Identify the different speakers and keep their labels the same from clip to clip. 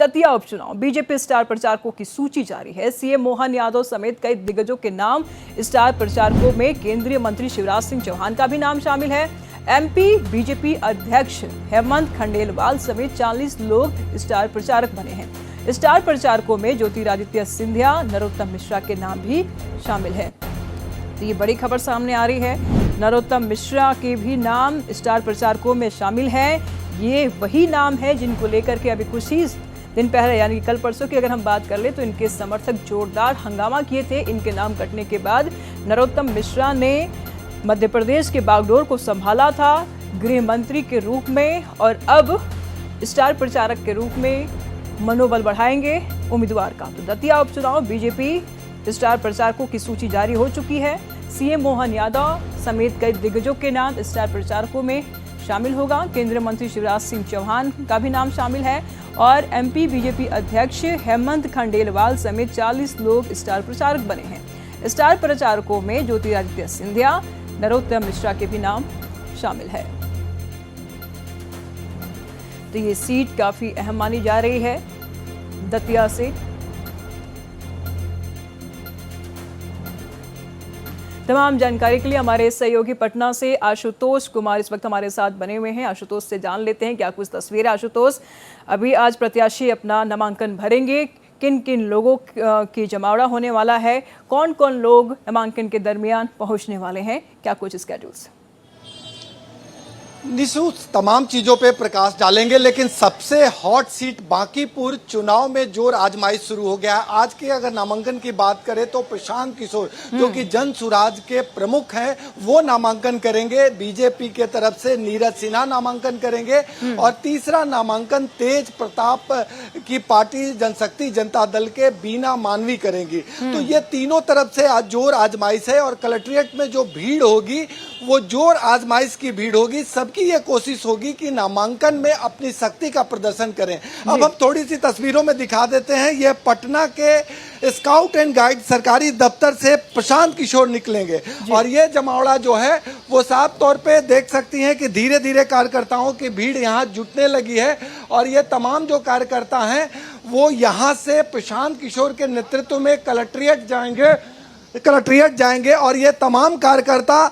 Speaker 1: दतिया उपचुनाव, BJP star प्रचारकों की सूची जारी है। सीएम मोहन यादव समेत कई दिग्गजों के नाम स्टार प्रचारकों में केंद्रीय मंत्री शिवराज सिंह चौहान का भी नाम शामिल है। एमपी बीजेपी अध्यक्ष हेमंत खंडेलवाल समेत 40 लोग स्टार प्रचारक बने हैं। स्टार प्रचारकों में ज्योतिरादित्य सिंधिया, नरोत्तम मिश्रा के नाम भी शामिल है। तो ये बड़ी खबर सामने आ रही है। नरोत्तम मिश्रा के भी नाम स्टार प्रचारकों में शामिल है। ये वही नाम है जिनको लेकर के अभी कुछ ही दिन पहले यानी कल परसों की अगर हम बात कर ले तो इनके समर्थक जोरदार हंगामा किए थे। इनके नाम कटने के बाद नरोत्तम मिश्रा ने मध्य प्रदेश के बागडोर को संभाला था गृह मंत्री के रूप में, और अब स्टार प्रचारक के रूप में मनोबल बढ़ाएंगे उम्मीदवार का। तो दतिया उपचुनाव, बीजेपी स्टार प्रचारकों की सूची जारी हो चुकी है। सीएम मोहन यादव समेत कई दिग्गजों के नाम स्टार प्रचारकों में शामिल होगा। केंद्रीय मंत्री शिवराज सिंह चौहान का भी नाम शामिल है और एमपी बीजेपी अध्यक्ष हेमंत खंडेलवाल समेत 40 लोग स्टार प्रचारक बने हैं। स्टार प्रचारकों में ज्योतिरादित्य सिंधिया, नरोत्तम मिश्रा के भी नाम शामिल है। तो ये सीट काफी अहम मानी जा रही है दतिया से। तमाम जानकारी के लिए हमारे सहयोगी पटना से आशुतोष कुमार इस वक्त हमारे साथ बने हुए हैं। आशुतोष से जान लेते हैं क्या कुछ तस्वीर है। आशुतोष, अभी आज प्रत्याशी अपना नामांकन भरेंगे, किन किन लोगों की जमावड़ा होने वाला है, कौन कौन लोग नामांकन के दरमियान पहुंचने वाले हैं, क्या कुछ स्केड्यूल्स?
Speaker 2: निशु तमाम चीजों पे प्रकाश डालेंगे, लेकिन सबसे हॉट सीट बांकीपुर चुनाव में जोर आजमाइश शुरू हो गया है। आज के अगर नामांकन की बात करें तो प्रशांत किशोर जो कि जन सुराज के प्रमुख हैं वो नामांकन करेंगे। बीजेपी के तरफ से नीरज सिन्हा नामांकन करेंगे और तीसरा नामांकन तेज प्रताप की पार्टी जनशक्ति जनता दल के बीना मानवी करेंगी। तो ये तीनों तरफ से आज जोर आजमाइश है और कलेक्ट्रेट में जो भीड़ होगी वो जोर आजमाइश की भीड़ होगी। सबकी ये कोशिश होगी कि नामांकन में अपनी शक्ति का प्रदर्शन करें। अब हम थोड़ी सी तस्वीरों में दिखा देते हैं। ये पटना के स्काउट एंड गाइड सरकारी दफ्तर से प्रशांत किशोर निकलेंगे और ये जमावड़ा जो है वो साफ तौर पे देख सकती हैं कि धीरे धीरे कार्यकर्ताओं की भीड़ यहाँ जुटने लगी है और ये तमाम जो कार्यकर्ता हैं वो यहाँ से प्रशांत किशोर के नेतृत्व में कलेक्ट्रेट जाएंगे और ये तमाम कार्यकर्ता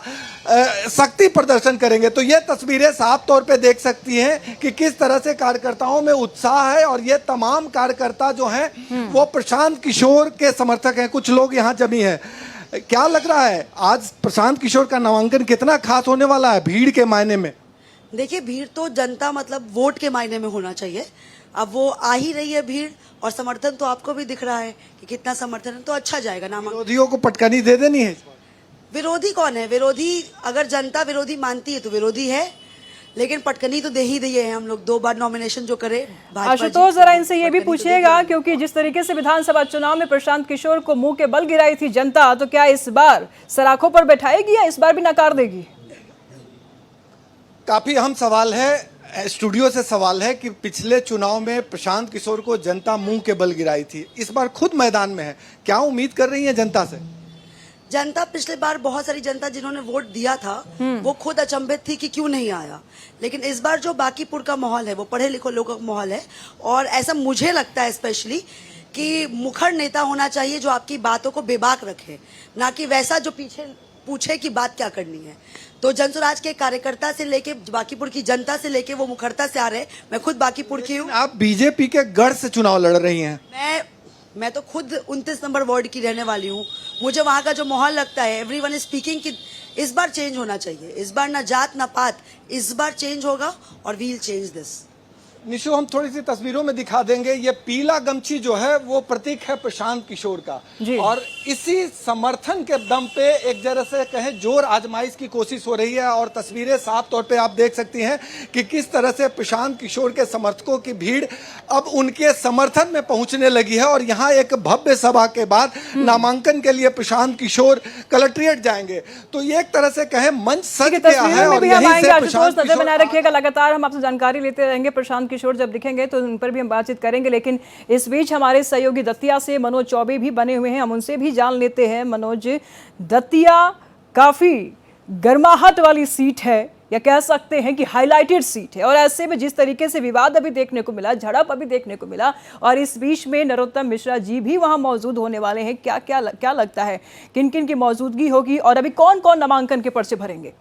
Speaker 2: शक्ति प्रदर्शन करेंगे। तो ये तस्वीरें साफ तौर पे देख सकती हैं कि किस तरह से कार्यकर्ताओं में उत्साह है और ये तमाम कार्यकर्ता जो हैं वो प्रशांत किशोर के समर्थक हैं। कुछ लोग यहाँ जमी हैं। क्या लग रहा है आज प्रशांत किशोर का नामांकन कितना खास होने वाला है भीड़ के मायने में?
Speaker 3: देखिए, भीड़ तो जनता मतलब वोट के मायने में होना चाहिए। अब वो आ ही रही है भीड़ और समर्थन तो आपको भी दिख रहा है कि कितना समर्थन है, तो अच्छा जाएगा नामांकन।
Speaker 2: विरोधियों को पटकनी दे देनी है।
Speaker 3: विरोधी कौन है? विरोधी अगर जनता विरोधी मानती है तो विरोधी है, लेकिन पटकनी तो दे ही दिए हैं हम लोग 2 बार नॉमिनेशन जो करे।
Speaker 1: आशुतोष, जरा इनसे ये भी पूछिएगा क्योंकि जिस तरीके से विधानसभा चुनाव में प्रशांत किशोर को मुंह के बल गिराई थी जनता, तो क्या इस बार सलाखों पर बैठाएगी या इस बार भी नकार देगी?
Speaker 2: काफी अहम सवाल है। स्टूडियो से सवाल है कि पिछले चुनाव में प्रशांत किशोर को जनता मुंह के बल गिराई थी, इस बार खुद मैदान में है, क्या उम्मीद कर रही है जनता से?
Speaker 3: जनता पिछले बार बहुत सारी जनता जिन्होंने वोट दिया था वो खुद अचंभित थी कि क्यों नहीं आया, लेकिन इस बार जो बांकीपुर का माहौल है वो पढ़े लिखे लोगों का माहौल है और ऐसा मुझे लगता है स्पेशली कि मुखर नेता होना चाहिए जो आपकी बातों को बेबाक रखे, ना कि वैसा जो पीछे पूछे कि बात क्या करनी है। तो जनसुराज के कार्यकर्ता से लेके बांकीपुर की जनता से लेके वो मुखरता से आ रहे हैं। मैं खुद बांकीपुर की हूँ।
Speaker 2: आप बीजेपी के गढ़ से चुनाव लड़ रही हैं।
Speaker 3: मैं तो खुद 29 नंबर वार्ड की रहने वाली हूँ। मुझे वहाँ का जो माहौल लगता है, एवरीवन इज स्पीकिंग कि इस बार चेंज होना चाहिए। इस बार ना जात ना पात, इस बार चेंज होगा और we will change this.
Speaker 2: Nishu, हम थोड़ी सी तस्वीरों में दिखा देंगे। ये पीला गमछी जो है वो प्रतीक है प्रशांत किशोर का और इसी समर्थन के दम पे एक जरा से कहें जोर आजमाइश की कोशिश हो रही है और तस्वीरें साफ तौर पे आप देख सकती हैं कि किस तरह से प्रशांत किशोर के समर्थकों की भीड़ अब उनके समर्थन में पहुंचने लगी है और यहाँ एक भव्य सभा के बाद नामांकन के लिए प्रशांत किशोर कलेक्ट्रेट जाएंगे। तो ये एक तरह से कहें मंच सज गया है और यहीं से प्रशांत
Speaker 1: नजर बनाए रखिएगा। लगातार हम आपसे जानकारी लेते रहेंगे। प्रशांत किशोर जब दिखेंगे तो उन पर भी हम बातचीत करेंगे, लेकिन इस बीच हमारे सहयोगी दतिया से मनोज चौबे भी बने हुए हैं, हम उनसे भी जान लेते हैं। मनोज, दतिया काफी गर्माहट वाली सीट है, या कह सकते हैं कि हाईलाइटेड सीट है। और ऐसे में जिस तरीके से विवाद अभी देखने को मिला, झड़प अभी देखने को मिला, और इस बीच में नरोत्तम मिश्रा जी भी वहां मौजूद होने वाले हैं, क्या लगता है किन किन की मौजूदगी होगी और अभी कौन कौन नामांकन के पर्चे भरेंगे?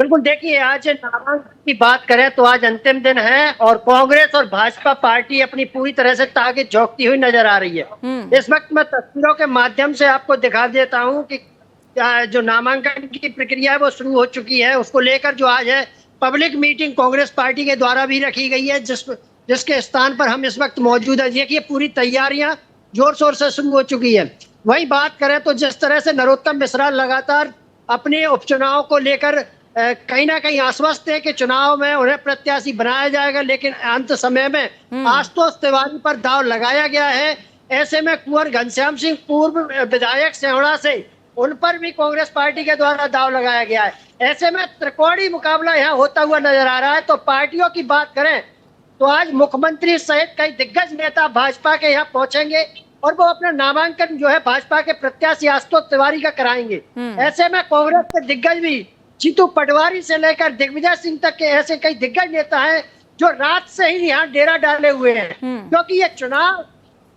Speaker 4: बिल्कुल, देखिए आज नामांकन की बात करें तो आज अंतिम दिन है और कांग्रेस और भाजपा पार्टी अपनी पूरी तरह से ताकत झोंकती हुई नजर आ रही है। इस वक्त मैं तस्वीरों के माध्यम से आपको दिखा देता हूं कि जो नामांकन की प्रक्रिया है वो शुरू हो चुकी है। उसको लेकर जो आज है पब्लिक मीटिंग कांग्रेस पार्टी के द्वारा भी रखी गई है, जिसके स्थान पर हम इस वक्त मौजूद है। देखिए पूरी तैयारियां जोर शोर से शुरू हो चुकी है। वहीं बात करें तो जिस तरह से नरोत्तम मिश्रा लगातार अपने उपचुनाव को लेकर कहीं ना कहीं आश्वस्त है कि चुनाव में उन्हें प्रत्याशी बनाया जाएगा, लेकिन अंत समय में आशुतोष तिवारी पर दाव लगाया गया है। ऐसे में कुंवर घनश्याम सिंह पूर्व विधायक सेवड़ा से उन पर भी कांग्रेस पार्टी के द्वारा दाव लगाया गया है। ऐसे में त्रिकोणीय मुकाबला यहाँ होता हुआ नजर आ रहा है। तो पार्टियों की बात करें तो आज मुख्यमंत्री सहित कई दिग्गज नेता भाजपा के यहाँ पहुंचेंगे और वो अपना नामांकन जो है भाजपा के प्रत्याशी आशुतोष तिवारी का कराएंगे। ऐसे में कांग्रेस के दिग्गज भी जीतू पटवारी से लेकर दिग्विजय सिंह तक के ऐसे कई दिग्गज नेता हैं जो रात से ही यहाँ डेरा डाले हुए हैं, क्योंकि ये चुनाव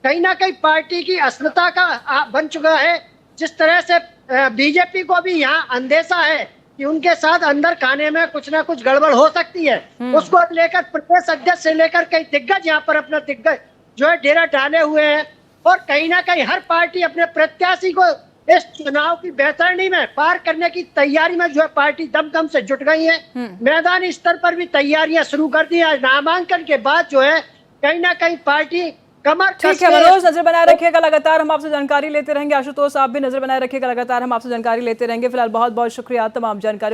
Speaker 4: कहीं ना कहीं पार्टी की अस्मिता का बन चुका है। जिस तरह से बीजेपी को भी यहाँ अंदेशा है कि उनके साथ अंदर खाने में कुछ ना कुछ गड़बड़ हो सकती है, उसको लेकर प्रदेश अध्यक्ष से लेकर कई दिग्गज यहाँ पर अपना दिग्गज जो है डेरा डाले हुए हैं। और कहीं ना कहीं हर पार्टी अपने प्रत्याशी को इस चुनाव की बेहतरीनी में पार करने की तैयारी में जो है पार्टी दमदम से जुट गई है। मैदानी स्तर पर भी तैयारियां शुरू कर दी है। नामांकन के बाद जो है कहीं ना कहीं पार्टी कमर
Speaker 1: ठीक है मनोज, नजर बनाए रखिएगा, लगातार हम आपसे जानकारी लेते रहेंगे। आशुतोष आप भी नजर बनाए रखिएगा, लगातार हम आपसे जानकारी लेते रहेंगे। फिलहाल बहुत बहुत शुक्रिया तमाम जानकारी